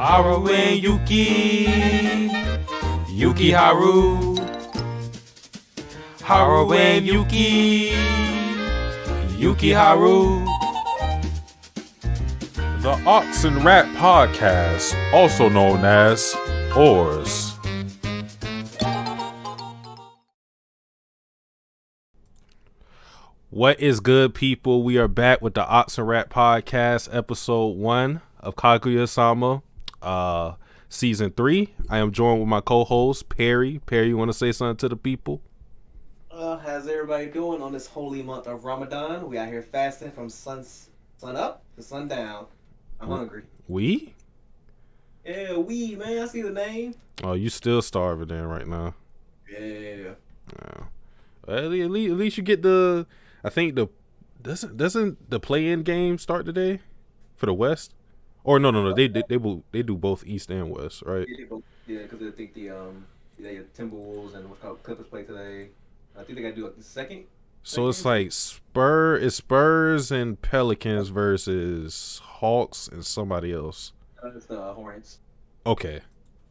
Haru and Yuki, Yuki Haru. Haru and Yuki, Yuki Haru. The Ox and Rat Podcast, also known as Oars. What is good, people? We are back with the Ox and Rat Podcast, episode 1 of Kaguya-sama, season 3. I am joined with my co-host, Perry. Perry, you want to say something to the people? How's everybody doing on this holy month of Ramadan? We out here fasting from sun up to sundown. I'm hungry. We? Yeah, man. I see the name. Oh, you still starving then right now? Yeah. Well, at least you get the. I think doesn't the play-in game start today for the West? Or no. They do both East and West, right? Yeah, because I think the Timberwolves and what's called Clippers play today. I think they got to do like the second. So it's like Spurs and Pelicans versus Hawks and somebody else. It's the Hornets. Okay.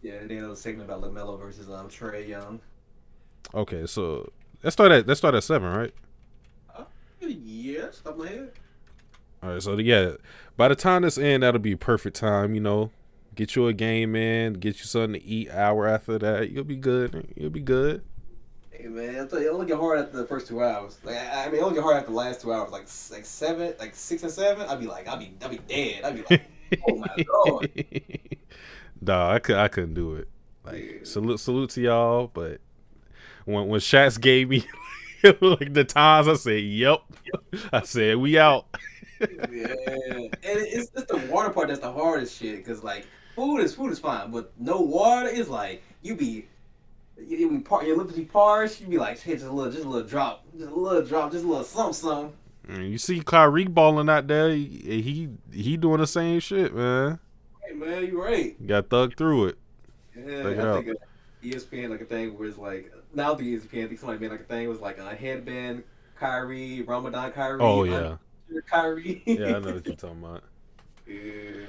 Yeah, they had a segment about LaMelo versus Trae Young. Okay, so let's start at 7, right? Yeah, stop my head. All right, so yeah, by the time this ends, that'll be perfect time. You know, get you a game in, get you something to eat. Hour after that, you'll be good. You'll be good. Hey man, I'll tell you, it'll get hard after the first 2 hours. Like I mean, it'll get hard after the last 2 hours. Like 6 and 7. I'll be dead. I'll be like, oh my god. Nah, I couldn't do it. Like salute to y'all, but when Shats gave me like the times, I said, "Yep." I said, "We out." Yeah, and it's the water part that's the hardest shit. Cause like food is fine, but no water is like you lips be parched. You be like, hey, just a little drop, just a little something. You see Kyrie balling out there. He doing the same shit, man. Hey man, you right. You got thug through it. Yeah, I think ESPN like a thing where it's like now the ESPN I think somebody made like a thing. It was like a headband Kyrie, Ramadan Kyrie. Oh yeah, Kyrie. Yeah, I know what you're talking about. Yeah.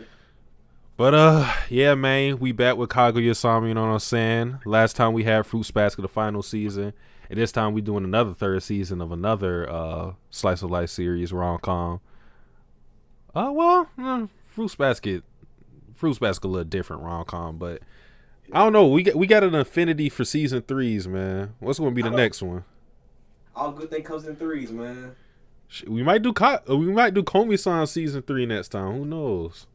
But yeah, man, we back with Kaguya-sama. You know what I'm saying? Last time we had Fruits Basket, the final season, and this time we doing another third season of another slice of life series rom-com. Fruits Basket a little different rom-com, but I don't know. We got an affinity for season 3s, man. What's going to be the next one? All good thing comes in 3s, man. We might do Komi-san season 3 next time. Who knows?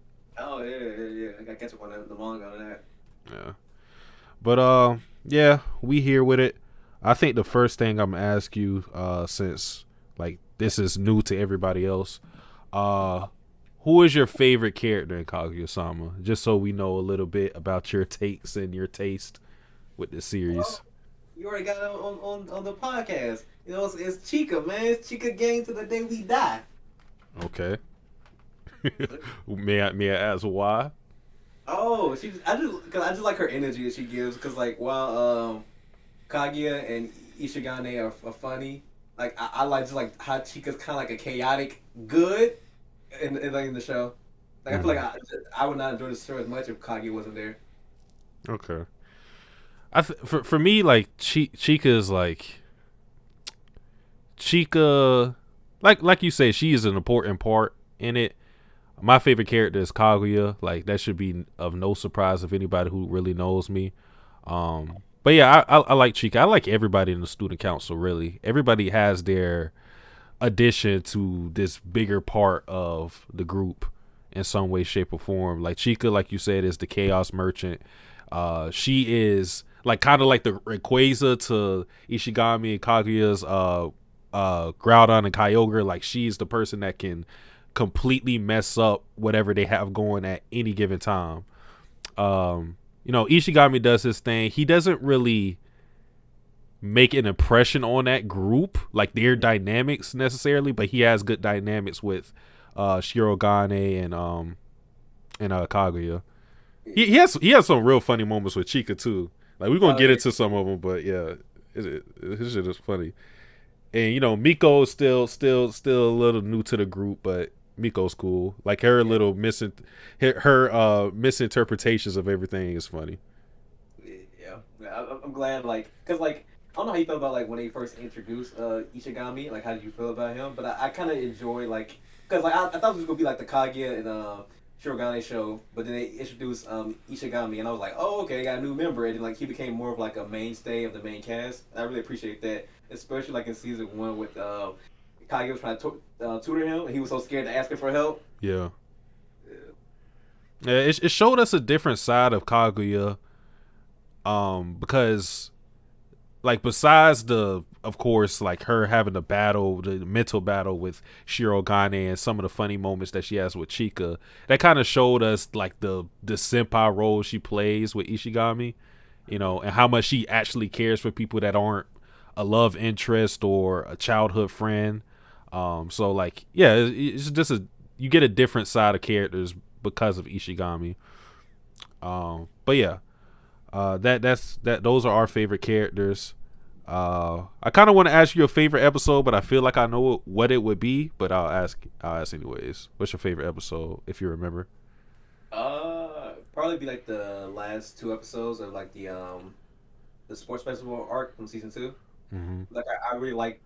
Oh yeah. I gotta catch up on the manga on that. Yeah, but yeah, we here with it. I think the first thing I'm gonna ask you, since like this is new to everybody else, who is your favorite character in Kaguya-sama? Just so we know a little bit about your takes and your taste with the series. Well, you already got it on the podcast. You know, it's Chika, man. It's Chika gang to the day we die. Okay. may I ask why? Oh, I just like her energy that she gives. Cause like while Kaguya and Ishigane are funny, like I like just like how Chika's kind of like a chaotic good in the show. Like I feel like I would not enjoy the show as much if Kaguya wasn't there. Okay. For me, like Chika is like Chika, like you say, she is an important part in it. My favorite character is Kaguya. Like that should be of no surprise if anybody who really knows me. But yeah, I like Chika. I like everybody in the student council. Really, everybody has their addition to this bigger part of the group in some way, shape, or form. Like Chika, like you said, is the chaos merchant. She is like kind of like the Rayquaza to Ishigami and Kaguya's Groudon and Kyogre. Like she's the person that can completely mess up whatever they have going at any given time. You know, Ishigami does his thing. He doesn't really make an impression on that group, like their dynamics necessarily, but he has good dynamics with Shirogane and Kaguya. He has some real funny moments with Chika too. Like we're gonna get into some of them, but yeah, his shit is funny. And you know, Miko is still a little new to the group, but Miko's cool. Like her little her misinterpretations of everything is funny. Yeah, I'm glad, like, cause like I don't know how you felt about like when they first introduced Ishigami. Like, how did you feel about him? But I kind of enjoy like, cause like I thought it was gonna be like the Kaguya and Shirogane show, but then they introduced Ishigami, and I was like, oh, okay, I got a new member, and then, like he became more of like a mainstay of the main cast. I really appreciate that, especially like in season 1 with Kaguya was trying to tutor him, and he was so scared to ask him for help. Yeah. Yeah, it showed us a different side of Kaguya, because like besides the of course like her having the mental battle with Shirogane and some of the funny moments that she has with Chika, that kind of showed us like the senpai role she plays with Ishigami, and how much she actually cares for people that aren't a love interest or a childhood friend. So like, yeah, it's just you get a different side of characters because of Ishigami. But yeah, those are our favorite characters. I kind of want to ask you a favorite episode, but I feel like I know what it would be. But I'll ask anyways. What's your favorite episode, if you remember? Probably be like the last 2 episodes of like the sports festival arc from season 2. Mm-hmm. Like I really like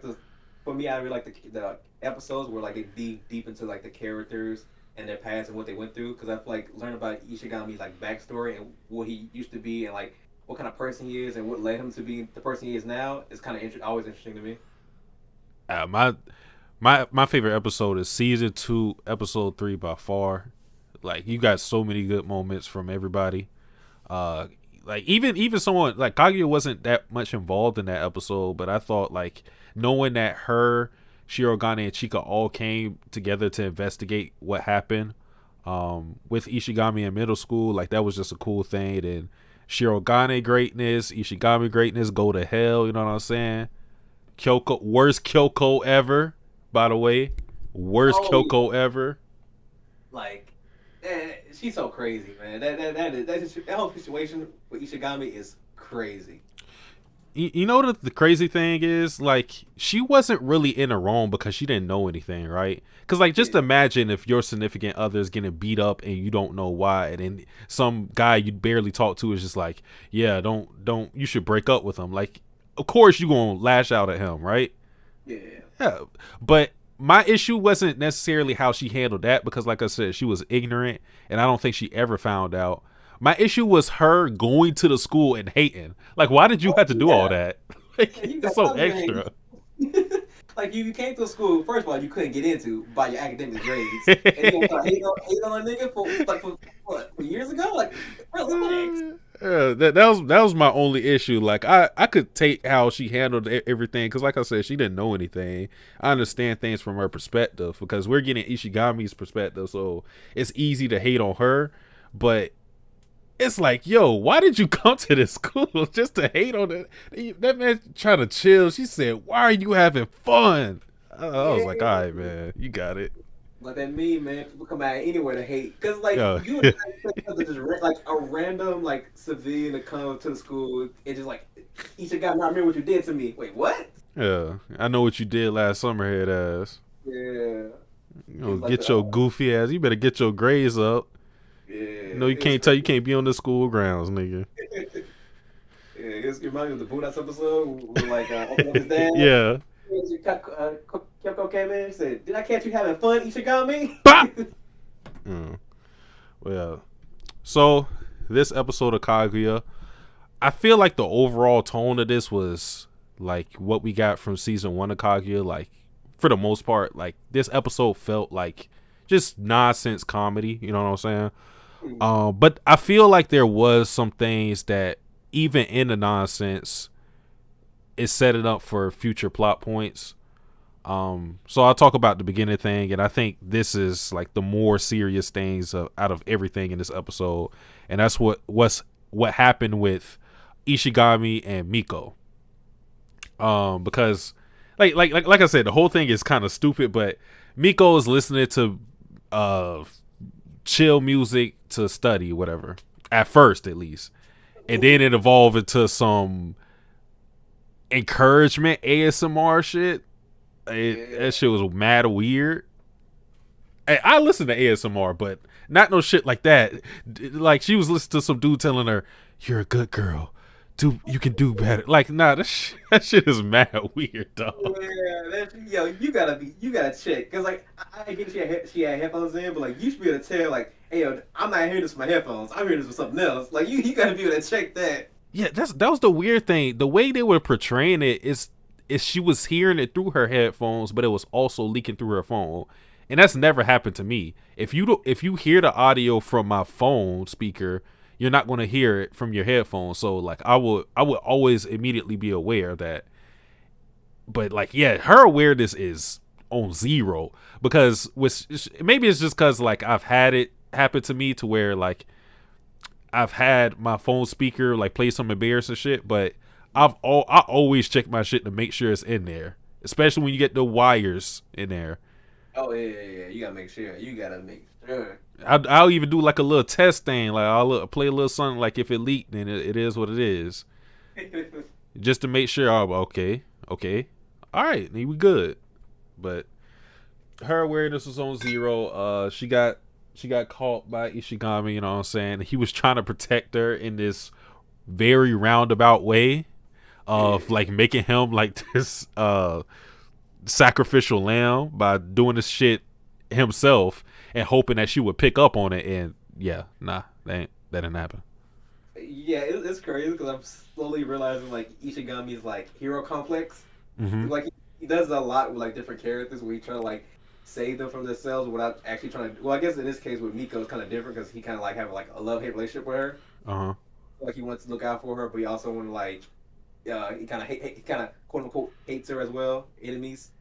the for me I really like the episodes where like they dig deep into like the characters and their past and what they went through, because I feel like learning about Ishigami's like backstory and what he used to be and like what kind of person he is and what led him to be the person he is now is kind of always interesting to me. My favorite episode is season 2, episode 3 by far. Like you got so many good moments from everybody. Like even someone like Kaguya wasn't that much involved in that episode, but I thought like knowing that her, Shirogane, and Chika all came together to investigate what happened with Ishigami in middle school, like that was just a cool thing. And Shirogane greatness, Ishigami greatness, go to hell. You know what I'm saying? Kyoko, worst Kyoko ever. By the way, worst Kyoko ever. Like, she's so crazy, man. That whole situation with Ishigami is crazy. You know what the crazy thing is? Like, she wasn't really in the wrong because she didn't know anything, right? Because, like, just imagine if your significant other is getting beat up and you don't know why, and then some guy you barely talk to is just like, yeah, don't, you should break up with him. Like, of course you're going to lash out at him, right? Yeah. But my issue wasn't necessarily how she handled that, because, like I said, she was ignorant, and I don't think she ever found out. My issue was her going to the school and hating. Like, why did you have to do all that? Like, it's so extra. Like, you came to school, first of all, you couldn't get into by your academic grades. And you gonna hate on a nigga for what, years ago? Like, relax. That was my only issue. Like, I could take how she handled everything, because like I said, she didn't know anything. I understand things from her perspective, because we're getting Ishigami's perspective, so it's easy to hate on her. But it's like, yo, why did you come to this school just to hate on it? That man trying to chill. She said, why are you having fun? I was like, all right, man, you got it. Like that meme, man, people come out anywhere to hate. Because, like, you just like a random, like, civilian to come to the school and just, like, Ishigami, I remember what you did to me. Wait, what? Yeah, I know what you did last summer, head ass. Yeah. You know, get your goofy ass. You better get your grades up. Yeah. No, you can't be on the school grounds, nigga. Yeah, it reminds me of the Boondocks episode with, like, open up his dad. Yeah. Kyoko came in and said, did I catch you having fun, Ishigami? Well, so this episode of Kaguya, I feel like the overall tone of this was like what we got from season 1 of Kaguya. Like, for the most part, like, this episode felt like just nonsense comedy, you know what I'm saying? But I feel like there was some things that even in the nonsense is setting up for future plot points. So I'll talk about the beginning thing, and I think this is like the more serious things out of everything in this episode, and that's what happened with Ishigami and Miko. Because like I said, the whole thing is kind of stupid, but Miko is listening to chill music to study, whatever, at first at least, and then it evolved into some encouragement ASMR shit. That shit was mad weird. Hey, I listen to ASMR, but not no shit like that. Like she was listening to some dude telling her, "You're a good girl. You can do better." Like, nah, that shit is mad weird, dog. Yeah, yo, you gotta check, cause like I get she had headphones in, but like you should be able to tell, like, hey yo, I'm not hearing this with my headphones. I'm hearing this with something else. Like you gotta be able to check that. Yeah, that was the weird thing. The way they were portraying it is she was hearing it through her headphones, but it was also leaking through her phone. And that's never happened to me. If you hear the audio from my phone speaker, you're not going to hear it from your headphones. So like I would always immediately be aware of that. But like, yeah, her awareness is on zero, because maybe it's just because like I've had it happen to me to where like I've had my phone speaker like play some embarrassing shit, but I always check my shit to make sure it's in there, especially when you get the wires in there. Oh yeah. You gotta make sure. You gotta make sure. I'll even do like a little test thing, like I'll play a little something, like if it leaked, then it is what it is, just to make sure. Oh, okay, all right, we good. But her awareness was on zero. She got caught by Ishigami. You know what I'm saying? He was trying to protect her in this very roundabout way of like making him like this sacrificial lamb by doing this shit himself and hoping that she would pick up on it. And yeah, nah, that didn't happen. Yeah, it's crazy because I'm slowly realizing like Ishigami's like hero complex. Mm-hmm. Like he does a lot with like different characters where he try to like save them from themselves without actually trying to. Well, I guess in this case with Miko it's kind of different because he kind of like have like a love-hate relationship with her. Like he wants to look out for her, but he also want to like he kind of quote unquote hates her as well, enemies.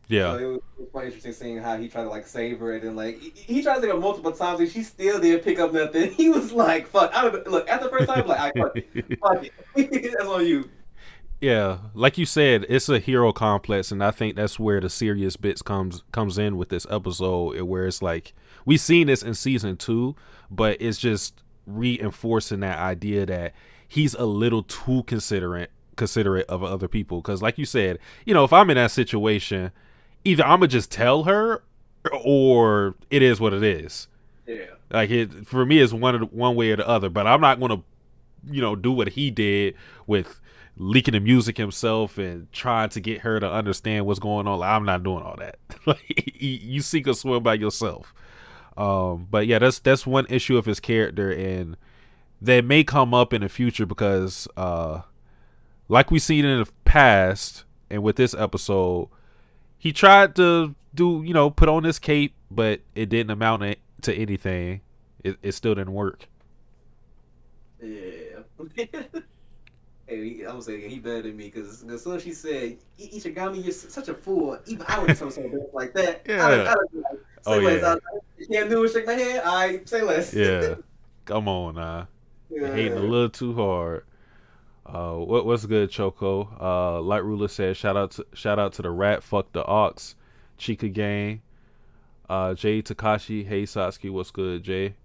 Yeah. So it was quite interesting seeing how he tried to like save her, and then like he tried to save her multiple times, and she still didn't pick up nothing. He was like, "Fuck!" Look, after the first time, like, "I fuck it, that's on you." Yeah, like you said, it's a hero complex, and I think that's where the serious bits comes in with this episode, where it's like we've seen this in season 2, but it's just reinforcing that idea that he's a little too considerate of other people. Because like you said, you know, if I'm in that situation, either I'm gonna just tell her or it is what it is. Yeah, like it for me is one way or the other, but I'm not gonna, you know, do what he did with leaking the music himself and trying to get her to understand what's going on. Like, I'm not doing all that. Like, you sink or swim by yourself. But yeah, that's one issue of his character, and that may come up in the future because like we've seen in the past and with this episode, he tried to put on this cape, but it didn't amount to anything. It still didn't work. Yeah. Hey, I'm saying he better than me because as soon as she said, "Ishigami, you're such a fool," even I would have told something like that. Yeah. I'd be like, say less. You can't do it. Shake my head. I say less. Yeah. Come on, nah. Yeah. Hating a little too hard. What's good, Choco? Light Ruler said, shout out to the rat, fuck the ox, Chica gang. Jay Takashi, hey Satsuki, what's good, Jay?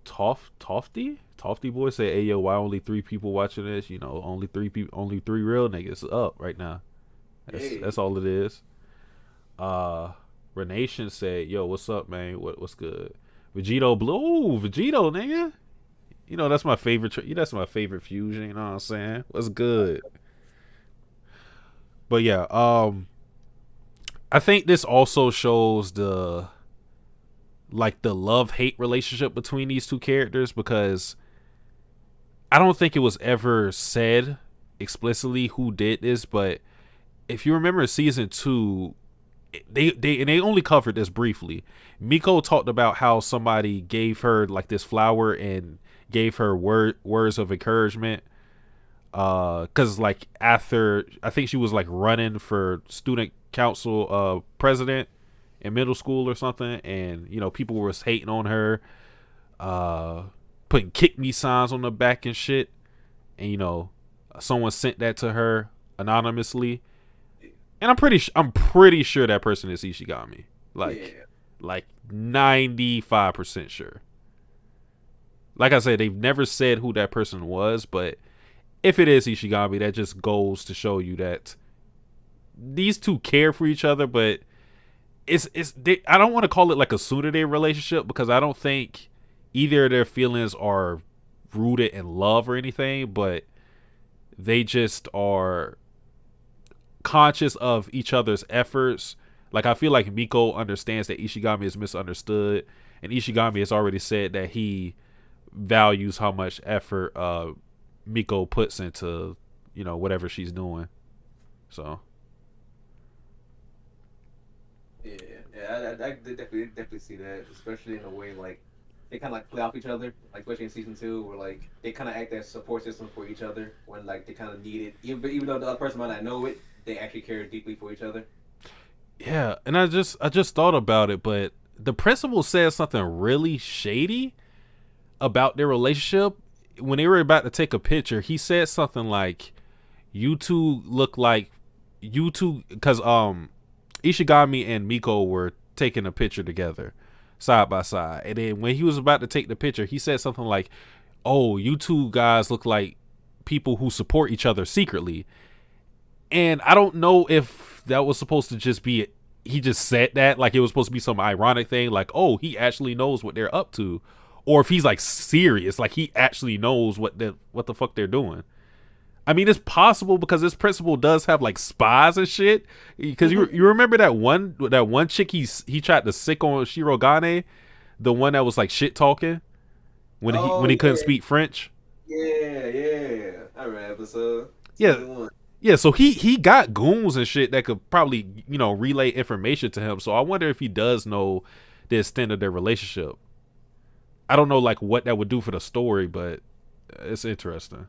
Tofty boy say, hey yo, why only 3 people watching this? You know, only 3 people, only 3 real niggas up right now. That's all it is. Renation said, yo, what's up, man? What's good? Vegito Blue, Vegito, nigga. You know, that's my favorite. That's my favorite fusion. You know what I'm saying? What's good? But yeah, I think this also shows the love-hate relationship between these two characters, because I don't think it was ever said explicitly who did this, but if you remember season 2, they only covered this briefly. Miko talked about how somebody gave her like this flower and gave her words of encouragement, because like after I think she was like running for student council president in middle school or something, and you know, people were hating on her, putting kick me signs on the back and shit, and you know, someone sent that to her anonymously, and I'm pretty sure that person is Ishigami, like 95% sure. Like I said, they've never said who that person was, but if it is Ishigami, that just goes to show you that these two care for each other, but I don't want to call it like a pseudo relationship because I don't think either of their feelings are rooted in love or anything, but they just are conscious of each other's efforts. Like I feel like Miko understands that Ishigami is misunderstood, and Ishigami has already said that he values how much effort Miko puts into, you know, whatever she's doing. So I definitely see that, especially in a way like they kind of like play off each other, like especially in season 2, where like they kind of act as support system for each other when like they kind of need it. Even though the other person might not know it, they actually care deeply for each other. yeah, and I just thought about it, but the principal said something really shady about their relationship when they were about to take a picture. He said something like, "You two look like you two," because Ishigami and Miko were taking a picture together, side by side, and then when he was about to take the picture, he said something like, "Oh, you two guys look like people who support each other secretly." And I don't know if that was supposed to just be he just said that like it was supposed to be some ironic thing, like, oh, he actually knows what they're up to, or if he's like serious, like he actually knows what the fuck they're doing. I mean, it's possible because this principal does have like spies and shit. Because you remember that one chick he tried to sick on Shirogane, the one that was like shit talking when he couldn't speak French. Yeah, I remember episode. Yeah. So he got goons and shit that could probably, you know, relay information to him. So I wonder if he does know the extent of their relationship. I don't know like what that would do for the story, but it's interesting.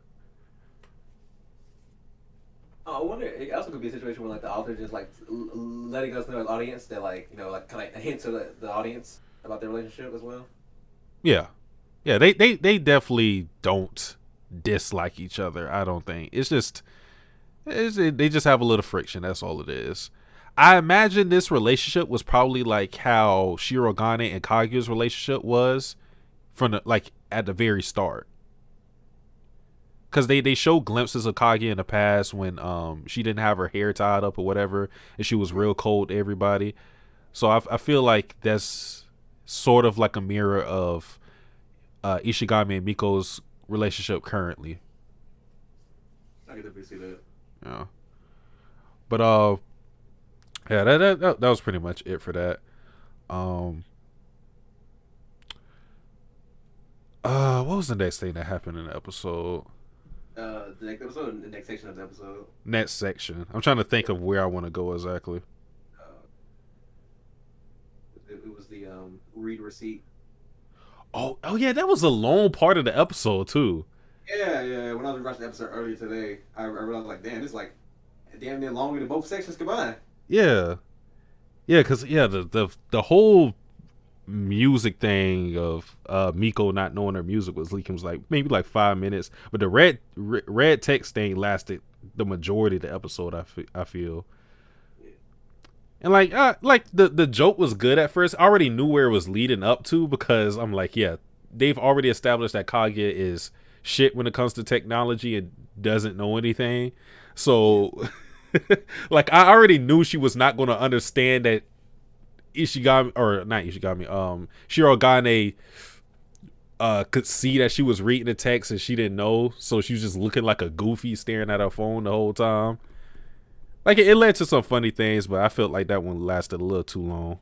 Oh, I wonder. It also could be a situation where like the author just like letting us know as audience that like, you know, like kind of a hint to the audience about their relationship as well. Yeah, they definitely don't dislike each other. I don't think it's just they just have a little friction. That's all it is. I imagine this relationship was probably like how Shirogane and Kaguya's relationship was from like at the very start. Because they show glimpses of Kaguya in the past when she didn't have her hair tied up or whatever, and she was real cold to everybody. So I feel like that's sort of like a mirror of Ishigami and Miko's relationship currently. I can definitely see that. Yeah. But yeah, that was pretty much it for that. What was the next thing that happened in the episode? The next episode, the next section of the episode. Next section. I'm trying to think of where I want to go exactly. It was the read receipt. Oh yeah, that was a long part of the episode too. Yeah. When I was watching the episode earlier today, I realized like, damn, it's like damn near longer than both sections combined. Yeah, because the whole music thing of Miko not knowing her music was leaking was like maybe like 5 minutes, but the red text thing lasted the majority of the episode. I feel, and like the joke was good at first. I already knew where it was leading up to because I'm like, yeah, they've already established that Kaguya is shit when it comes to technology and doesn't know anything. So, like, I already knew she was not going to understand that Shirogane could see that she was reading the text and she didn't know, so she was just looking like a goofy staring at her phone the whole time. Like it led to some funny things, but I felt like that one lasted a little too long.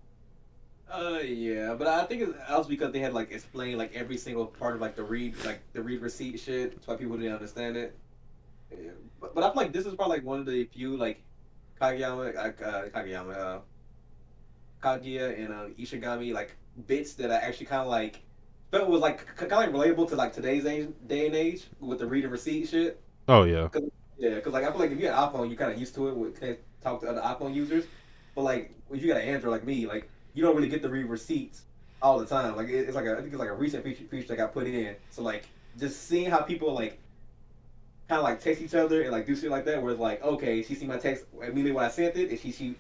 Yeah, but I think it's also because they had like explained like every single part of like the read receipt shit. That's why people didn't understand it. Yeah. But I feel like this is probably like one of the few like Kaguya and Ishigami like bits that I actually kind of like felt was like kind of like relatable to like today's day and age with the read and receipt shit. Oh yeah. Because like I feel like if you got an iPhone, you're kind of used to it with talk to other iPhone users. But like if you got an Android like me, like you don't really get to read receipts all the time. Like it's like I think it's like a recent feature that got put in. So like just seeing how people like kind of like text each other and like do shit like that, where it's like, okay, she see my text immediately when I sent it, and she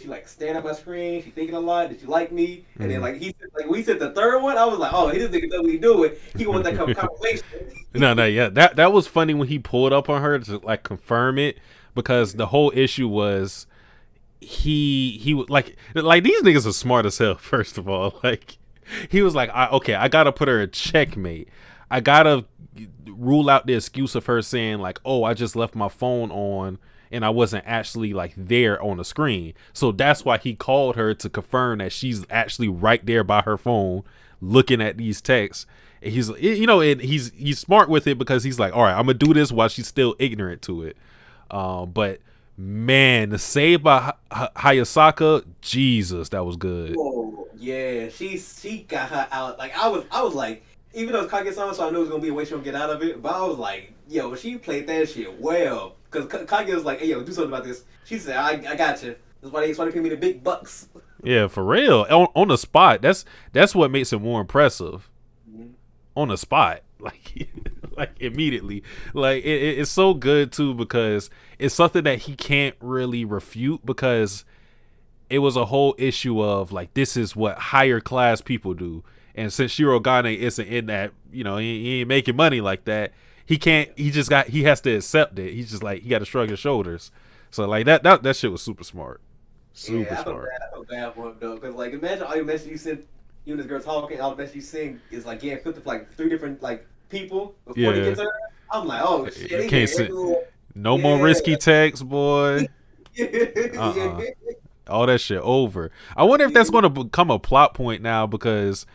like staring at my screen, she thinking a lot, did she like me? And then like we said the third one, I was like, oh, this nigga know what he doing. He want that conversation. No, yeah, that was funny when he pulled up on her to like confirm it, because the whole issue was he was like these niggas are smart as hell. First of all, like he was like, I gotta put her in checkmate. I gotta rule out the excuse of her saying like, oh, I just left my phone on and I wasn't actually like there on the screen. So that's why he called her to confirm that she's actually right there by her phone looking at these texts. And he's, you know, and he's smart with it because he's like, all right, I'm gonna do this while she's still ignorant to it. But man, the save by Hayasaka, Jesus, that was good. Oh yeah, she got her out. Like I was like, even though it's Kaguya-sama, so I knew it was gonna be a way she gonna get out of it. But I was like, yo, she played that shit well. Cause Kaguya was like, hey yo, do something about this. She said, I got you. That's why they pay me the big bucks. Yeah, for real, on the spot. That's what makes it more impressive. Mm-hmm. On the spot, like like immediately, like it's so good too because it's something that he can't really refute because it was a whole issue of like this is what higher class people do, and since Shirogane isn't in that, you know, he ain't making money like that. He can't. He has to accept it. He's just like he got to shrug his shoulders. So like that shit was super smart. Super smart. I feel bad for him though, because like imagine all your messages you send, you and this girl talking, all the messages you send is like getting flipped to like 3 different like people before he gets her. I'm like, oh shit, you can't send no more risky text, boy. All that shit over. I wonder if that's going to become a plot point now because,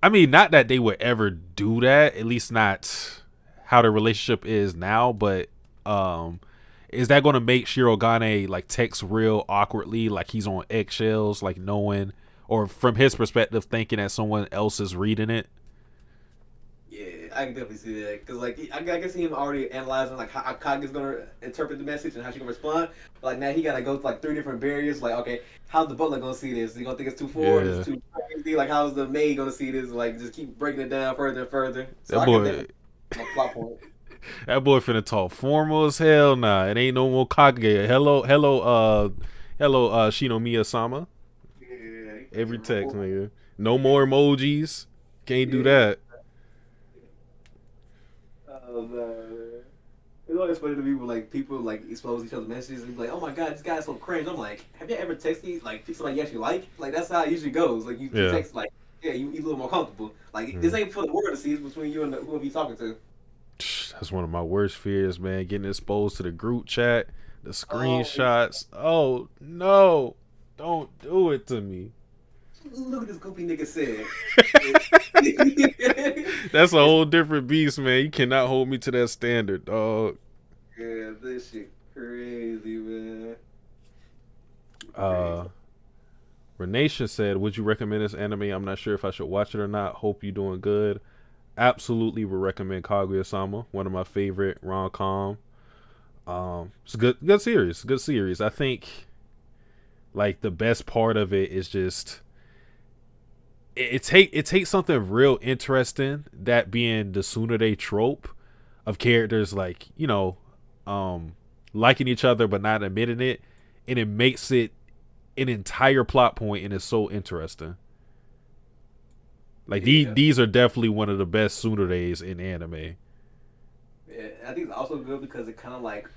I mean, not that they would ever do that, at least not how their relationship is now, but is that going to make Shirogane like text real awkwardly, like he's on eggshells, like knowing, or from his perspective, thinking that someone else is reading it? Yeah, I can definitely see that because like I can see him already analyzing like how Kaguya's gonna interpret the message and how she's gonna respond. But like now he gotta go to like 3 different barriers. Like okay, how's the butler gonna see this? Is he gonna think it's too forward? It's too crazy? Like how's the maid gonna see this? Like just keep breaking it down further and further. So that boy. Plot point. That boy finna talk formal as hell now. It ain't no more Kaguya. Hello, Shinomiya-sama. Yeah, every text, nigga. No more emojis. Can't do that. Oh man. It's always funny to me when people expose each other's messages and be like, oh my god, this guy's so cringe. I'm like, have you ever texted like somebody you actually like? Like that's how it usually goes. Like you text like, yeah, you a little more comfortable. Like this ain't for the world to see, it's between you and whoever you're talking to. That's one of my worst fears, man. Getting exposed to the group chat, the screenshots. Oh no, don't do it to me. Look what this goofy nigga said. That's a whole different beast, man. You cannot hold me to that standard, dog. Yeah, this shit crazy, man. Renation said, would you recommend this anime? I'm not sure if I should watch it or not. Hope you're doing good. Absolutely would recommend Kaguya-sama, one of my favorite rom-com. It's a good series. I think like the best part of it is just it takes something real interesting, that being the tsundere trope of characters like, you know, liking each other but not admitting it, and it makes it an entire plot point, and it's so interesting. Like these are definitely one of the best tsunderes in anime. Yeah, I think it's also good because it kind of like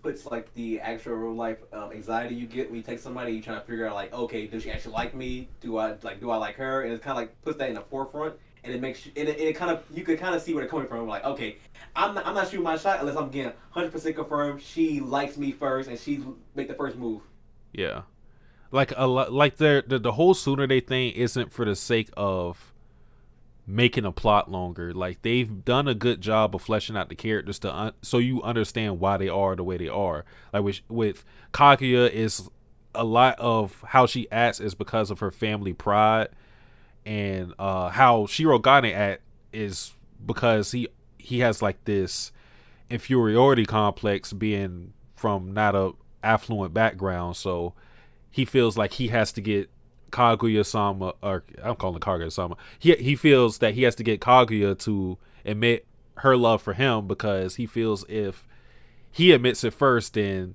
puts like the actual real life anxiety you get when you take somebody, you trying to figure out like, okay, does she actually like me? Do I like her? And it kind of like puts that in the forefront, and it makes you, it kind of, you could kind of see where they're coming from. Like, okay, I'm not shooting my shot unless I'm getting 100% confirmed she likes me first and she make the first move. Yeah, like a lot, like the whole tsundere thing isn't for the sake of making a plot longer. Like they've done a good job of fleshing out the characters so you understand why they are the way they are. Like with Kaguya, is a lot of how she acts is because of her family pride, and how Shirogane act is because he has like this inferiority complex, being from not a affluent background, so he feels like he has to get Kaguya-sama, or I'm calling it Kaguya-sama. He feels that he has to get Kaguya to admit her love for him, because he feels if he admits it first, then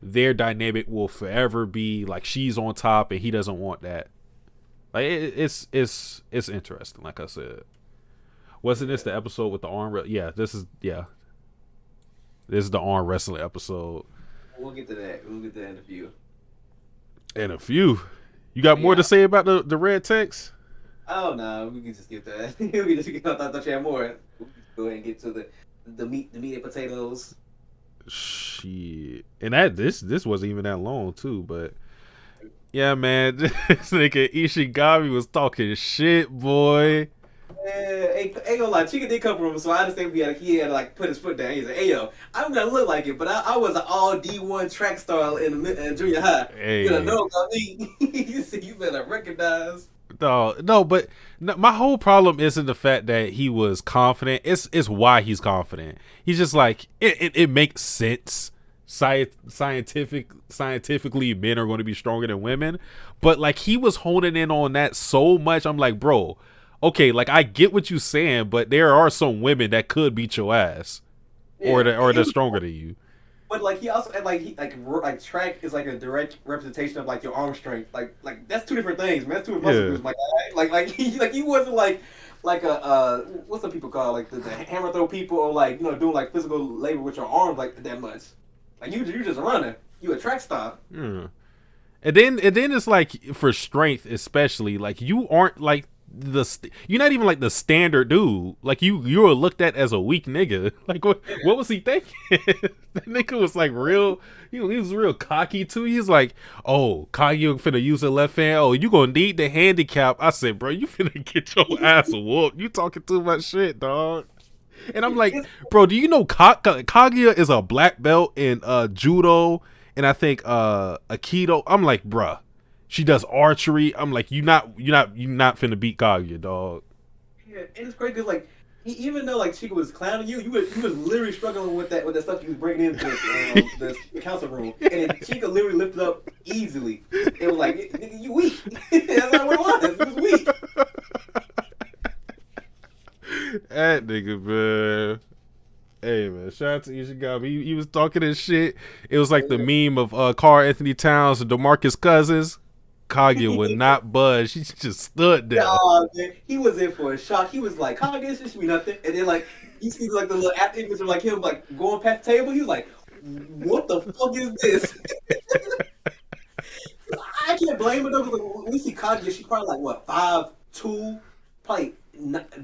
their dynamic will forever be like she's on top and he doesn't want that. Like it's interesting. Like I said, wasn't this the episode with the arm? This is the arm wrestling episode. We'll get to that. We'll get to that in a few. And a few. You got more to say about the red text? Oh no, we can just get that. We can just get. I thought you had more. We can go ahead and get to the meat and potatoes. Shit. And this wasn't even that long too, but yeah, man, this nigga Ishigami was talking shit, boy. Yeah, ain't gonna lie, Chica did come from him, so I understand he had to like put his foot down. He's like, "Hey yo, I'm gonna look like it, but I was an all D1 track star in junior high. Hey. You know about me. You better recognize." No, but my whole problem isn't the fact that he was confident. It's why he's confident. He's just like it makes sense. Scientifically, men are going to be stronger than women, but like he was honing in on that so much. I'm like, bro, okay, like I get what you're saying, but there are some women that could beat your ass, or they're stronger than you. But like he also like track is like a direct representation of like your arm strength. Like that's two different things, man. That's two different muscle groups. Like he wasn't like a what's the people call like the hammer throw people or like doing like physical labor with your arms like that much. Like you just a runner. You a track star. And then it's like for strength especially, like you aren't like you're not even like the standard dude. Like you're looked at as a weak nigga. Like what was he thinking? That nigga was like real. He was real cocky too. He's like, oh, Kaguya finna use a left hand. Oh, you gonna need the handicap. I said, bro, you finna get your ass whooped. You talking too much shit, dog. And I'm like, bro, do you know Kaguya is a black belt in judo and I think aikido. I'm like, bruh, she does archery. I'm like, you not finna beat Kaguya, dog. Yeah, and it's great because like even though like Chica was clowning you was literally struggling with that stuff you was bringing into the council room, and then Chica literally lifted up easily. It was like, nigga, you weak. That's not what it was. It was weak. That nigga, man. Hey, man, shout out to Ishigami. He was talking this shit. It was like the meme of Karl Anthony Towns and DeMarcus Cousins. Kaguya would not budge. She just stood there. Nah, man. He was in for a shock. He was like, Kaguya, this should be nothing. And then, like, you see, like, the little after image of, like, him, like, going past the table. He was like, what the fuck is this? I can't blame her, though, because when we see Kaguya, she's probably, like, what, 5'2", probably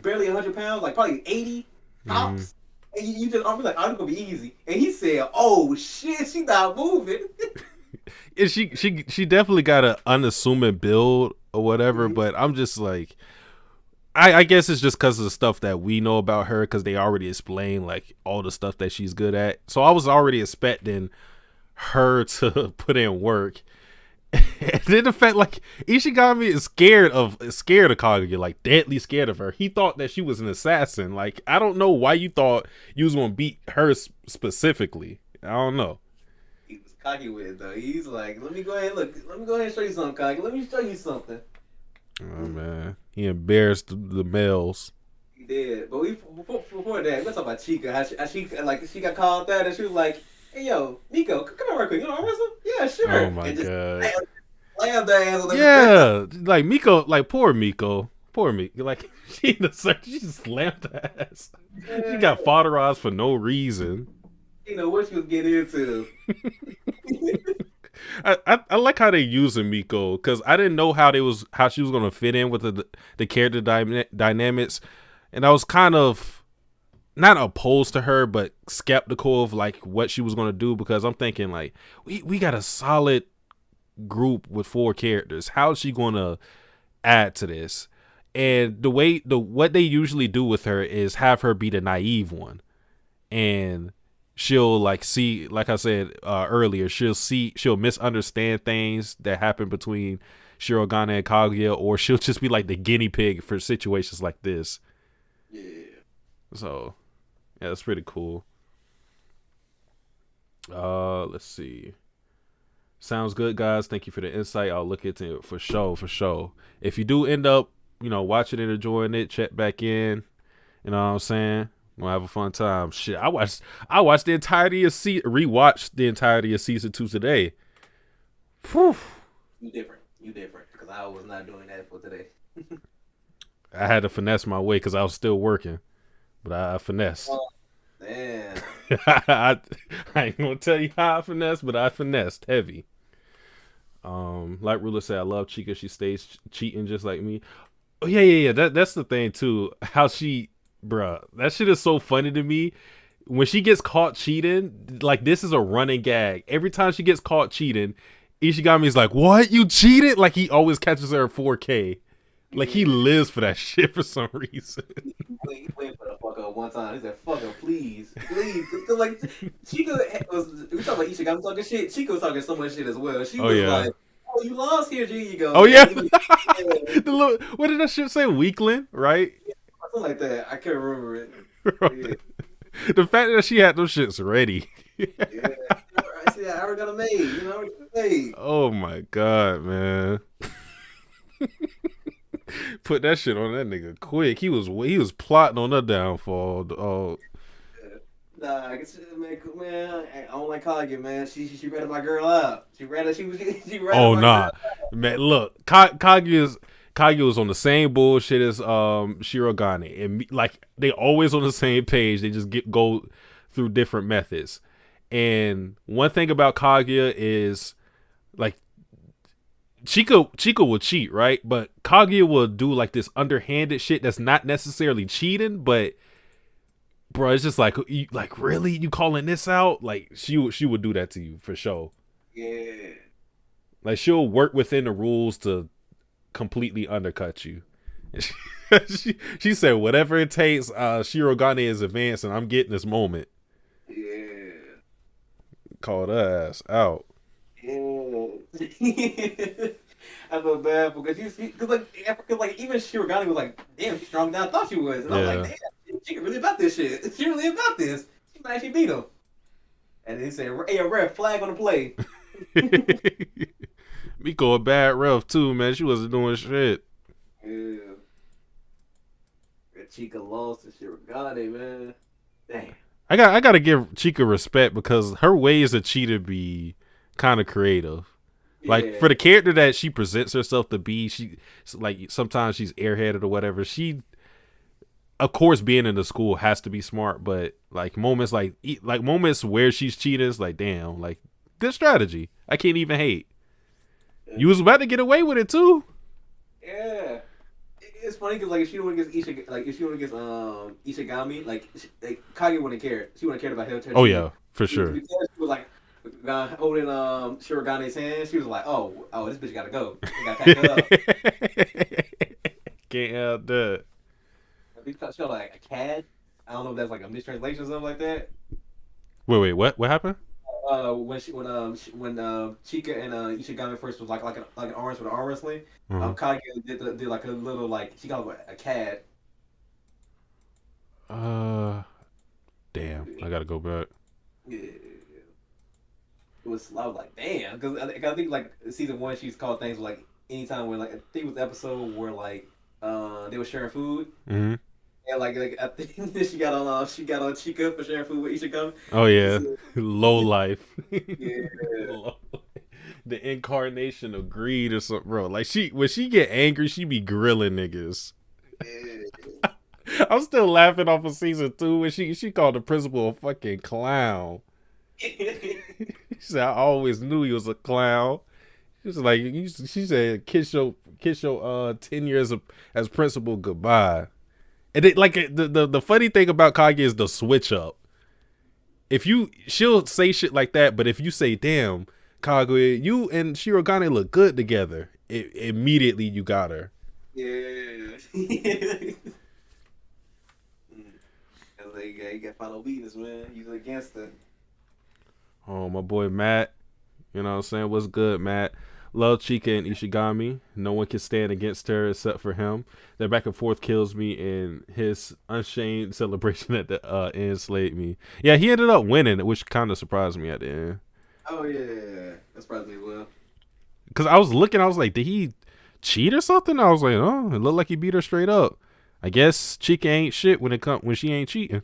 barely 100 pounds, like, probably 80 tops. And you just, I'm like, I'm going to be easy. And he said, oh, shit, she not moving. And she definitely got an unassuming build or whatever, but I'm just like, I guess it's just because of the stuff that we know about her, because they already explained like all the stuff that she's good at. So I was already expecting her to put in work. And then the fact like Ishigami is scared of Kaguya, like deadly scared of her. He thought that she was an assassin. Like, I don't know why you thought you was gonna beat her specifically. I don't know. Cocky with it though. He's like, let me go ahead and show you something, Cocky. Let me show you something. Oh man, he embarrassed the males. He did, but before that, let's talk about Chica. How she got called that, and she was like, "Hey yo, Nico, come here real quick. You know wrestle? Yeah, sure." Oh my god. Slammed her ass on the yeah, like Miko, like poor Miko, like she just slammed her ass. Yeah. She got fodderized for no reason. You know what she was getting into. I like how they using Miko, because I didn't know how she was gonna fit in with the character dynamics, and I was kind of not opposed to her, but skeptical of like what she was gonna do, because I'm thinking like we got a solid group with 4 characters. How is she gonna add to this? And what they usually do with her is have her be the naive one, and she'll like see, like I said earlier, she'll misunderstand things that happen between Shirogane and Kaguya, or she'll just be like the guinea pig for situations like this. Yeah. So, yeah, that's pretty cool. Let's see. Sounds good, guys. Thank you for the insight. I'll look into it for sure. If you do end up, watching and enjoying it, check back in. You know what I'm saying? We'll have a fun time. Shit, I watched the entirety of rewatched the entirety of season 2 today. Whew. You different, because I was not doing that for today. I had to finesse my way because I was still working, but I finessed. Oh, man. I ain't gonna tell you how I finessed, but I finessed heavy. Like Ruler said, I love Chica. She stays cheating just like me. Oh yeah. That's the thing too. How she, bruh, that shit is so funny to me. When she gets caught cheating, like this is a running gag. Every time she gets caught cheating, Ishigami's like, "What? You cheated?" Like he always catches her in 4K. Like he lives for that shit for some reason. He played for the fuck up one time. He said, "Fuck her, please." Cause like Chica was, we talking about Ishigami talking shit. Chica was talking so much shit as well. She was like, "Oh, you lost here, G. You go." Oh yeah. The little, what did that shit say? Weakling, right? Yeah, something like that. I can't remember it. Yeah. The fact that she had those shits ready. Yeah. I see that. I already got a maid. You know, I already got a maid. Oh my god, man. Put that shit on that nigga quick. He was plotting on her downfall. Oh. Nah, I guess, man, I don't like Kaguya, man. She ratted my girl up. She ratted Oh my nah, girl. man. Look, Kaguya was on the same bullshit as Shirogane, and like they always on the same page. They just go through different methods. And one thing about Kaguya is like Chica will cheat, right? But Kaguya will do like this underhanded shit that's not necessarily cheating, but bro, it's just like really you calling this out? Like she would do that to you for sure. Yeah. Like she'll work within the rules to completely undercut you. She said whatever it takes. Shirogane is advanced, and I'm getting this moment. Yeah. Called her ass out. Yeah. I feel bad because like even Shirogane was like, damn, she's stronger than I thought she was. And I was like, damn, she really about this shit. She really about this. She might actually beat him. And then he said, hey, a red flag on the play. Miko a bad ref too, man. She wasn't doing shit. Yeah. Chica lost to Shirogane, man. Damn. I gotta give Chica respect because her ways of cheating be kind of creative. Like for the character that she presents herself to be, she like sometimes she's airheaded or whatever. She, of course, being in the school has to be smart, but like moments like moments where she's cheating is like, damn, like good strategy. I can't even hate. You was about to get away with it too. Yeah. It's funny because like if she would against Ishigami, like Kaguya wouldn't care. She wouldn't care about her. Oh yeah, for sure. She was like holding Shirogane's hand. She was like, oh, this bitch gotta go. We gotta pack her up. Can't have that. She felt like a cad. I don't know if that's like a mistranslation or something like that. Wait, what happened? When Chika and Ishigami first was like an arms with arm wrestling, Kaguya did like a little like she got a cad. Damn, I gotta go back. Yeah. I was like, damn, because I think like season 1 she's called things like anytime when like I think it was the episode where like they were sharing food. Mm-hmm. And like I think she got on Chica for sharing food with Ishigami. Oh yeah, low life. Yeah. The incarnation of greed or something, bro. Like when she get angry, she be grilling niggas. Yeah. I'm still laughing off of season 2 when she called the principal a fucking clown. She said, "I always knew he was a clown." She was like, she said, "Kiss your 10 years as principal goodbye." And it, like the funny thing about Kaguya is the switch up. She'll say shit like that, but if you say, "Damn, Kaguya, you and Shirogane look good together," immediately you got her. Yeah. You got final weakness, man. He's against it. Oh, my boy Matt. You know what I'm saying? What's good, Matt? Love Chika and Ishigami. No one can stand against her except for him. Their back and forth kills me, and his unashamed celebration at the end slayed me. Yeah, he ended up winning, which kind of surprised me at the end. Oh, yeah. That surprised me as well. Because I was like, did he cheat or something? I was like, oh, it looked like he beat her straight up. I guess Chika ain't shit when she ain't cheating.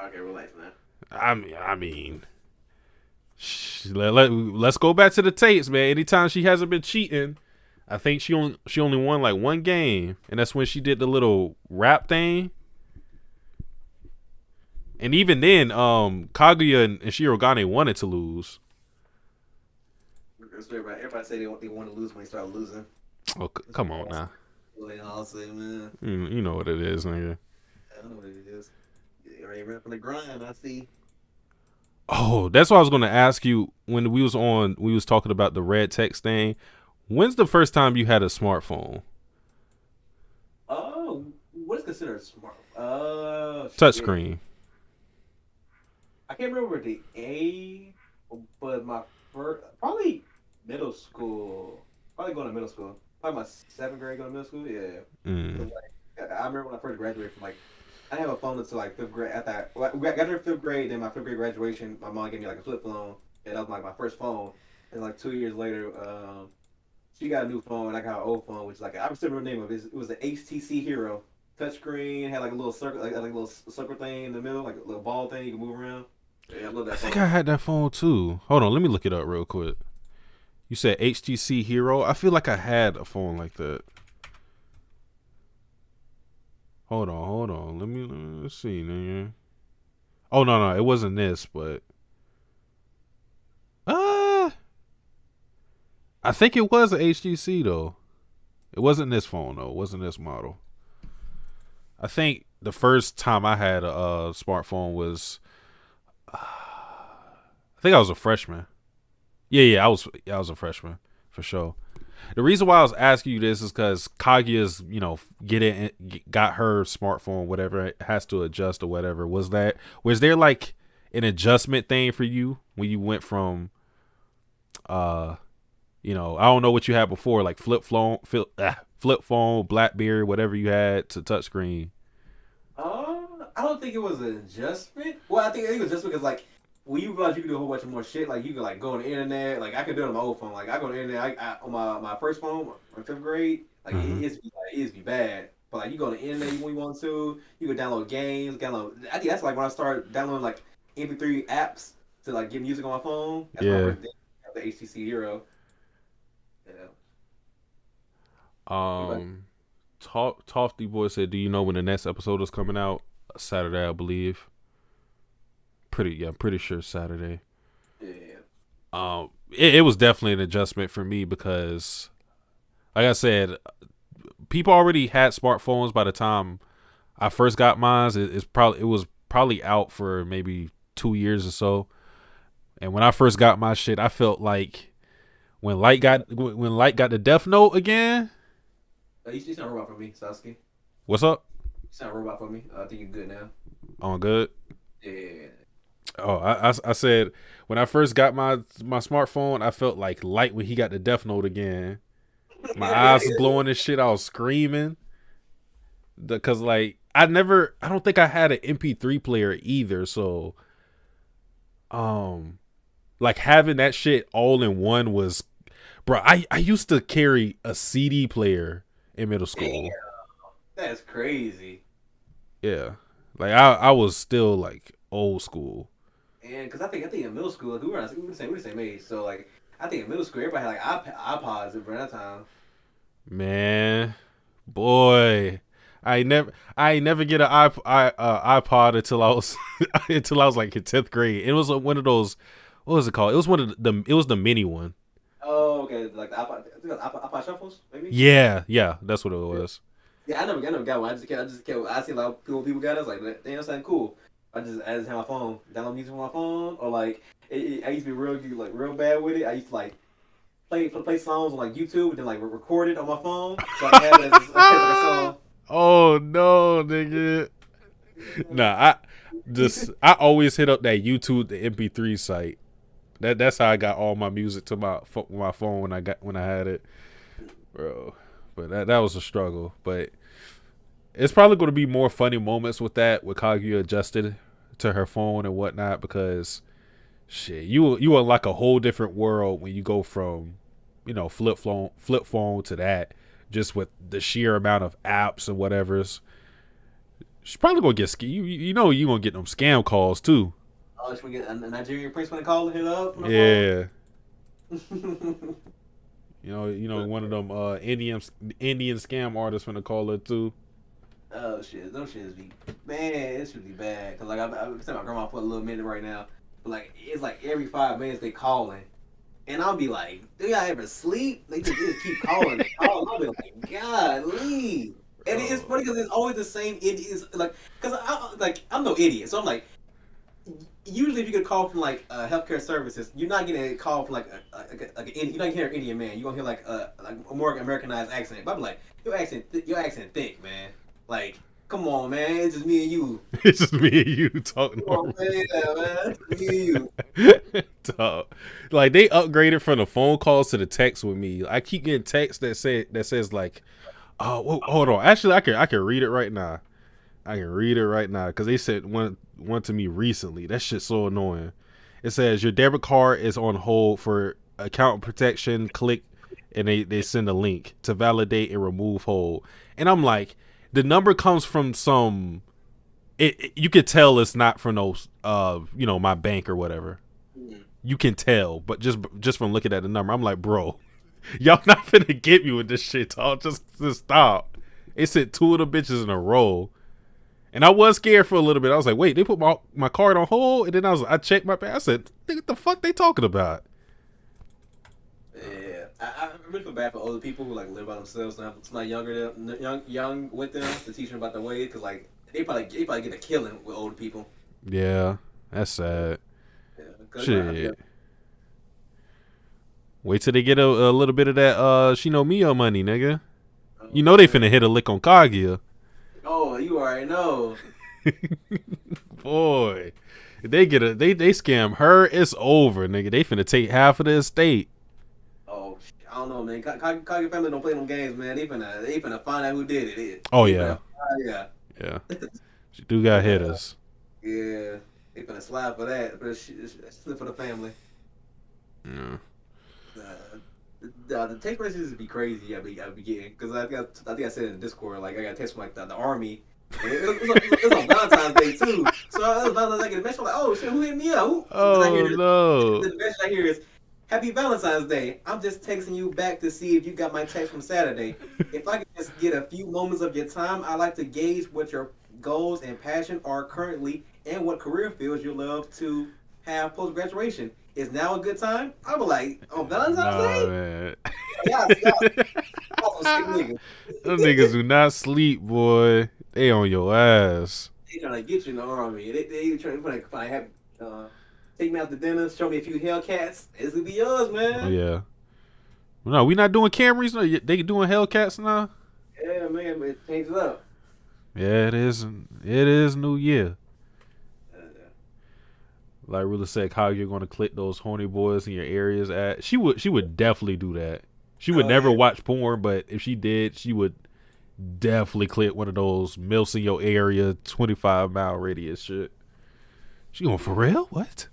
Okay, relax, man. I mean, let's go back to the tapes, man. Anytime she hasn't been cheating, I think she only won like one game, and that's when she did the little rap thing. And even then, Kaguya and Shirogane wanted to lose. Everybody say they want to lose when they start losing. Oh, come on now. Like, honestly, man. You know what it is, nigga. I know what it is. You ain't rapping the grind, I see. Oh, that's what I was gonna ask you when we was talking about the red text thing. When's the first time you had a smartphone? Oh, what is considered smart? Touchscreen. I can't remember the age, but my first probably middle school. Probably going to middle school. Probably my 7th grade going to middle school. Yeah. Like, I remember when I first graduated from like. I didn't have a phone until like 5th grade. After I got to 5th grade, then my 5th grade graduation, my mom gave me like a flip phone, and that was like my first phone. And like 2 years later, she got a new phone, and I got an old phone, which is like I still remember the name of it. It was the HTC Hero. Touchscreen, had like a little circle, like a little circle thing in the middle, like a little ball thing you can move around. Yeah, I love that. I think I had that phone too. Hold on, let me look it up real quick. You said HTC Hero. I feel like I had a phone like that. Hold on. Let's see, nigga. Oh no, it wasn't this, but I think it was an HTC though. It wasn't this phone though. It wasn't this model. I think the first time I had a smartphone was, I think I was a freshman. Yeah, I was a freshman for sure. The reason why I was asking you this is because Kaguya's, got her smartphone, whatever, it has to adjust or whatever. Was there like an adjustment thing for you when you went from, I don't know what you had before, like flip phone, BlackBerry, whatever you had, to touchscreen? I don't think it was an adjustment. Well, I think it was just because like when you realize you can do a whole bunch of more shit, like you can like go on the internet. Like I could do it on my old phone. Like I go on the internet. I on my first phone in 5th grade. Like it used to be bad. But like you go on the internet when you want to. You can download games. I think that's like when I started downloading like MP3 apps to like get music on my phone. That's my first day. The HTC Hero. Yeah. Tofty Boy said, "Do you know when the next episode is coming out?" Saturday, I believe. Pretty sure Saturday. Yeah. It was definitely an adjustment for me because, like I said, people already had smartphones by the time I first got mine. It was probably out for maybe 2 years or so. And when I first got my shit, I felt like when Light got the Death Note again. You sound robot for me, Sasuke. What's up? You sound robot for me. I think you're good now. On good? Yeah. Oh, I said when I first got my smartphone, I felt like Light when he got the Death Note again. My eyes was glowing and shit. I was screaming because like I don't think I had an MP3 player either. So, like having that shit all in one was, bro. I used to carry a CD player in middle school. Damn, that's crazy. Yeah, like I was still like old school. And because I think in middle school, like we were the same age, so like I think in middle school everybody had like iPods at that time. Man, boy, I never get an iPod until I was like in 10th grade. It was one of those. What was it called? It was It was the mini one. Oh, okay, like the iPod shuffles, maybe. Yeah, that's what it was. Yeah, I never got one. I just kept. I see like people got it. I was like, damn, that's something cool. I just had my phone, download music on my phone, or like I used to be real bad with it. I used to like play songs on like YouTube and then like record it on my phone, so I had it as a song. Oh no, nigga! Nah, I always hit up that YouTube, the MP3 site. That's how I got all my music to my phone when I had it, bro. But that was a struggle. But it's probably going to be more funny moments with Kaguya adjusted to her phone and whatnot, because shit, you unlock a whole different world when you go from, flip phone to that, just with the sheer amount of apps and whatever's. She's probably gonna get you gonna get them scam calls too. Oh, should we get a Nigerian prince when they call hit up? Yeah. One of them Indian scam artists finna call her too. Oh shit, those shits be it should be bad. Cause like I'm saying, my grandma for a little minute right now, but like it's like every 5 minutes they calling, and I'll be like, do y'all ever sleep? They just keep calling and calling. I'll be like, golly. And it's funny because it's always the same. It is like, because I'm no idiot, so I'm like, usually if you get a call from like healthcare services, you're not getting a call from like you're not hearing an Indian man. You're gonna hear like a more Americanized accent. But I'm like, your accent thick, man. Like, come on, man. It's just me and you. It's just me and you talking. Come on, man. Yeah, man. It's me and you. Dog. Like they upgraded from the phone calls to the text with me. I keep getting texts that says like, oh, whoa, hold on. Actually, I can read it right now. I can read it right now because they said one to me recently. That shit's so annoying. It says your debit card is on hold for account protection. Click, and they send a link to validate and remove hold. And I'm like, the number comes from some. You could tell it's not from those, my bank or whatever. You can tell, but just from looking at the number, I'm like, bro, y'all not finna get me with this shit, dog. Just stop. It said 2 of the bitches in a row. And I was scared for a little bit. I was like, wait, they put my card on hold? And then I checked my bank. I said, what the fuck they talking about? Yeah, I really feel bad for older people who like live by themselves and have somebody young with them to teach them about the way, because like they probably get a killing with older people. Yeah, that's sad. Yeah, shit. Wait till they get a little bit of that Shinomiya money, nigga. You know they finna hit a lick on Kaguya. Oh, you already know. Boy, if they scam her, it's over, nigga. They finna take half of the estate. Oh, I don't know, man. Kaguya family don't play no games, man. They finna find out who did it. Oh yeah. Yeah. She do got hitters. Yeah, they finna slide for that, but it's for the family. Yeah. The text messages would be crazy. I be getting, because I think I said in Discord, like I got a text from like the army. And it was on Valentine's Day too. So I was Valentine's Day, get a message. I'm like, oh shit, who hit me up? No. The message I hear is, "Happy Valentine's Day. I'm just texting you back to see if you got my text from Saturday. If I could just get a few moments of your time, I'd like to gauge what your goals and passion are currently, and what career fields you love to have post graduation. Is now a good time?" I was like, "On Valentine's Day?" Man. Y'all sick niggas. Them niggas do not sleep, boy. They on your ass. They trying to get you in the army. They trying to take me out to dinner, show me a few Hellcats. This will be yours, man. Oh, yeah. No, we not doing Camrys. No, they doing Hellcats now. Yeah, man, but it changes up. Yeah, it is. It is New Year. Like Rula said, how you're gonna click those horny boys in your areas at. She would definitely do that. She would never watch porn, but if she did, she would definitely click one of those milfs in your area, 25-mile radius shit. She going for real? What?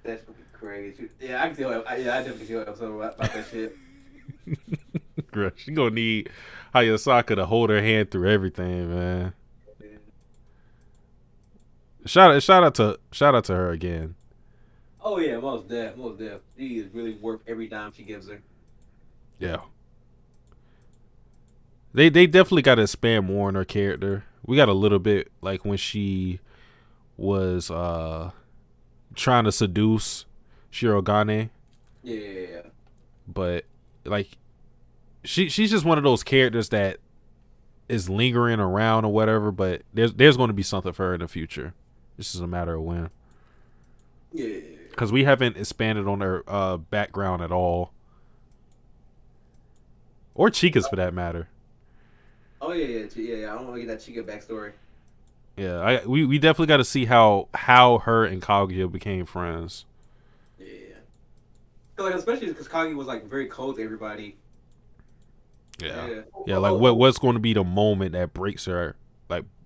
That's gonna be crazy. Yeah, I can see. I definitely see episode about that shit. Girl, she gonna need Hayasaka to hold her hand through everything, man. Shout out to her again. Oh yeah, most def. She is really worth every dime she gives her. Yeah. They definitely got to expand more on her character. We got a little bit like when she was trying to seduce Shirogane. Yeah. But like she's just one of those characters that is lingering around or whatever, but there's going to be something for her in the future. This is a matter of when. Yeah. Because we haven't expanded on her background at all. Or Chica's for that matter. Oh yeah. I don't want to get that Chica backstory. Yeah, we definitely got to see how her and Kaguya became friends. Yeah. Like, especially because Kaguya was like very cold to everybody. Yeah. Like what's going to be the moment that breaks her,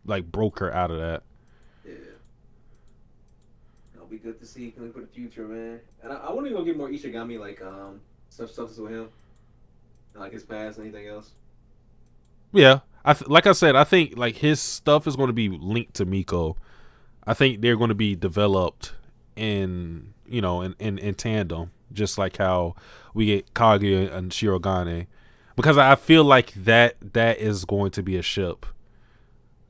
like broke her out of that. Yeah. It'll be good to see for the future, man. And I want to go get more Ishigami like stuff with him, and, like his past and anything else. Yeah, like I said, I think like his stuff is going to be linked to Miko. I think they're going to be developed in tandem, just like how we get Kaguya and Shirogane, because I feel like that is going to be a ship.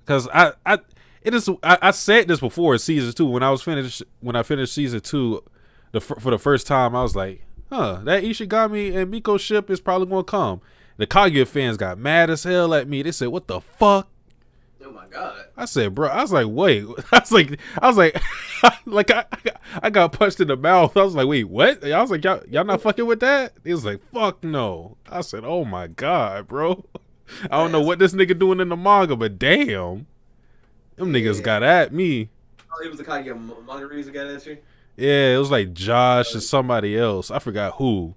Because I said this before in season 2 when I finished season 2 for the first time. I was like, that Ishigami and Miko ship is probably gonna come. The Kaguya fans got mad as hell at me. They said, "What the fuck?" Oh my god. I said, "Bro," I was like, "Wait," I was like, like I got punched in the mouth. I was like, "Wait, what?" I was like, "Y'all not fucking with that?" He was like, "Fuck no." I said, "Oh my god, bro." I don't know what this nigga doing in the manga, but damn, them niggas got at me. Oh, it was the Kaguya manga reads that got at you? Yeah, it was like Josh and somebody else. I forgot who.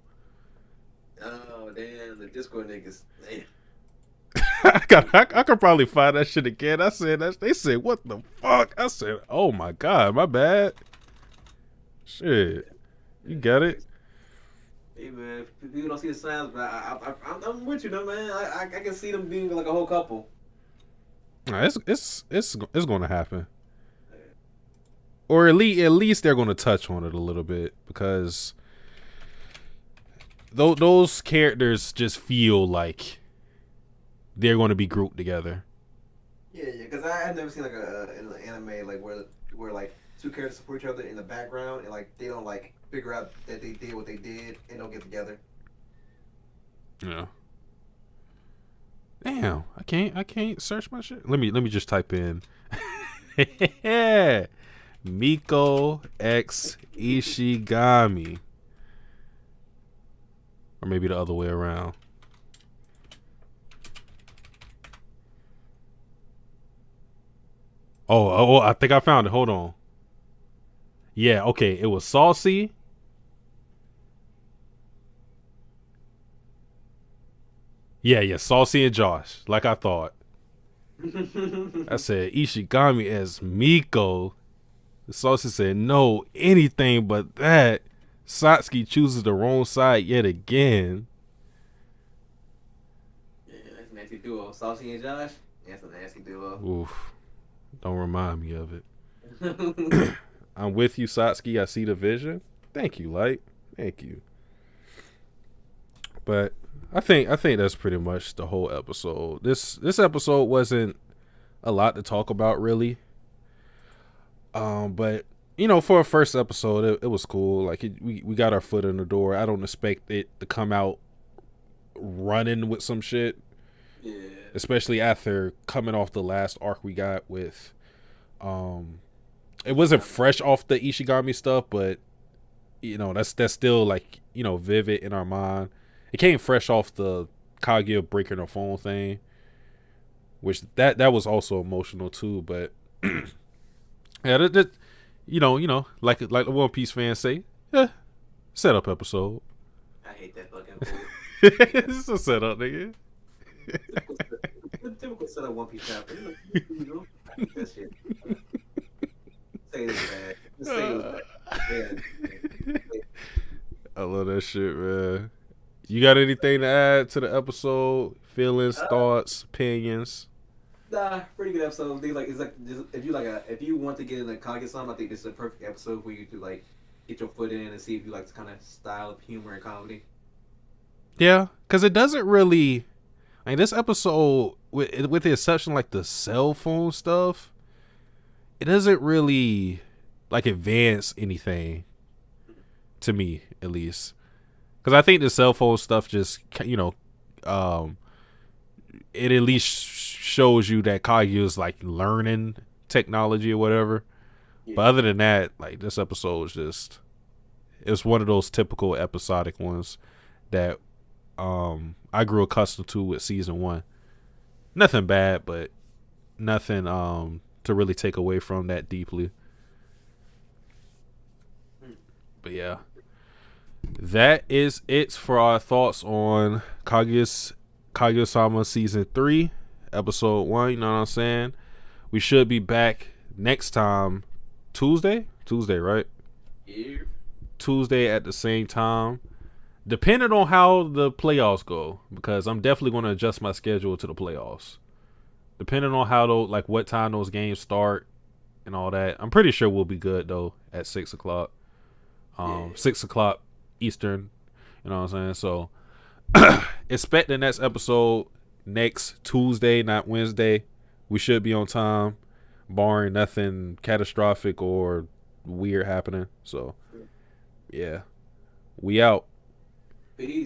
Oh, damn, the Discord niggas. Damn. I could probably find that shit again. I said that. They said, "What the fuck?" I said, "Oh my god, my bad." Shit, you got it. Hey man, people don't see the signs, but I'm with you though, man. I can see them being like a whole couple. Nah, it's going to happen, or at least they're going to touch on it a little bit because those characters just feel like they're going to be grouped together. Yeah, because I've never seen like an anime like where like two characters support each other in the background and like they don't like figure out that they did what they did and don't get together. Yeah. Damn, I can't search my shit. Let me just type in Miko X Ishigami. Or maybe the other way around. Oh, I think I found it. Hold on. Yeah, okay. It was Saucy. Yeah, Saucy and Josh, like I thought. I said Ishigami as Miko. Saucy said no, anything but that. Satsuki chooses the wrong side yet again. Yeah, that's a nasty duo. Saucy and Josh. That's a nasty duo. Oof. Don't remind me of it. I'm with you, Satsuki. I see the vision. Thank you, Light. Thank you. But I think that's pretty much the whole episode. This episode wasn't a lot to talk about really. But you know, for a first episode, it was cool. Like we got our foot in the door. I don't expect it to come out running with some shit. Yeah. Especially after coming off the last arc we got with it wasn't fresh off the Ishigami stuff, but you know, that's still like, you know, vivid in our mind. It came fresh off the Kaguya breaking her phone thing, which that was also emotional too. But yeah, that you know, like the One Piece fans say, yeah, setup episode. I hate that fucking fool. It's a setup, nigga. Typical setup One Piece chapter. You know, I hate that shit. Say it was bad. Just say it was bad. Yeah. I love that shit, man. You got anything to add to the episode? Feelings, thoughts, opinions? Nah, pretty good episode. It's like just, if you want to get into Kaguya-sama, I think this is a perfect episode for you to like get your foot in and see if you like this kind of style of humor and comedy. Yeah, because it doesn't really. I mean, this episode, with the exception like the cell phone stuff, it doesn't really like advance anything to me, at least. Because I think the cell phone stuff just, you know, it at least shows you that Kaguya is like learning technology or whatever. Yeah. But other than that, like this episode is just, it's one of those typical episodic ones that I grew accustomed to with season 1. Nothing bad, but nothing to really take away from that deeply. But yeah, that is it for our thoughts on Kaguya-sama season 3, episode 1. You know what I'm saying? We should be back next time Tuesday, right? Yeah. Tuesday at the same time, depending on how the playoffs go, because I'm definitely going to adjust my schedule to the playoffs. Depending on how what time those games start and all that, I'm pretty sure we'll be good though at 6 o'clock. 6 o'clock Eastern. You know what I'm saying? So expect the next episode next Tuesday, not Wednesday. We should be on time, barring nothing catastrophic or weird happening. So yeah, we out. Peace.